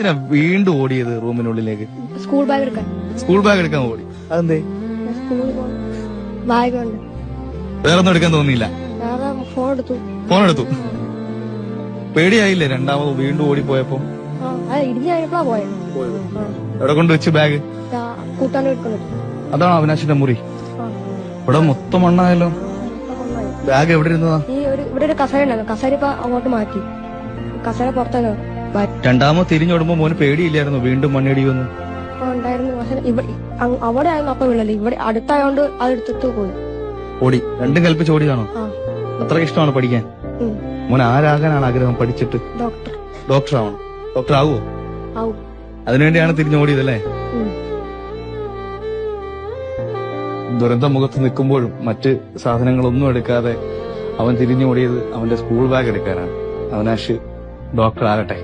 എന്തിനാ വീണ്ടും ഓടിയത് റൂമിനുള്ളിലേക്ക്? സ്കൂൾ ബാഗ് എടുക്കാൻ. സ്കൂൾ ബാഗ് എടുക്കാൻ ഓടി. അതെന്തേ? സ്കൂളിൽ ബാഗ് ഉണ്ട്. വേറെ ഒന്നും എടുക്കാൻ തോന്നിയില്ല? വേറെ ഫോൺ എടുത്തു. ഫോൺ എടുത്തു. പേടിയായില്ലേ രണ്ടാമത് വീണ്ടും ഓടിപ്പോയപ്പോ? ഇടിഞ്ഞു കഴിഞ്ഞപ്പോഴാ പോയത്. എവിടെ കൊണ്ട് വെച്ച് ബാഗ്? കൂട്ടാൻ എടുക്കുന്നു. അതാണോ അവിനാശിന്റെ മുറി? ഇവിടെ മൊത്തം മണ്ണായല്ലോ. ബാഗ് എവിടെ ഇരുന്നതാ? ഇവിടെ ഒരു കസേര ഉണ്ടായിരുന്നു. കസേര ഇപ്പൊ അങ്ങോട്ട് മാറ്റി. കസേര പുറത്താണ്. രണ്ടാമത് തിരിഞ്ഞോടുമ്പോ മോന് പേടിയില്ലായിരുന്നു വീണ്ടും മണ്ണിടിയൊന്നും? ഉണ്ടായിരുന്നു. പക്ഷെ അവിടെ ആയിരുന്നു അപ്പൊ വീണല്ലേ. ഇവിടെ അടുത്തായോണ്ട് അതെടുത്തിട്ട് പോയി. ഓടി. രണ്ടും കൽപ്പിച്ച് ഓടിയാണോ? അത്രയ്ക്ക് ഇഷ്ടമാണ് പഠിക്കാൻ? മോൻ ആരാകാനാണ് ആഗ്രഹം പഠിച്ചിട്ട്? ഡോക്ടർ ആവണം. ഡോക്ടർ ആവോ? അതിനുവേണ്ടിയാണ് തിരിഞ്ഞോടിയതല്ലേ? ദുരന്ത മുഖത്ത് നിൽക്കുമ്പോഴും മറ്റ് സാധനങ്ങളൊന്നും എടുക്കാതെ അവൻ തിരിഞ്ഞോടിയത് അവന്റെ സ്കൂൾ ബാഗ് എടുക്കാനാണ്. അവനാശ് ഡോക്ടർ ആകട്ടെ.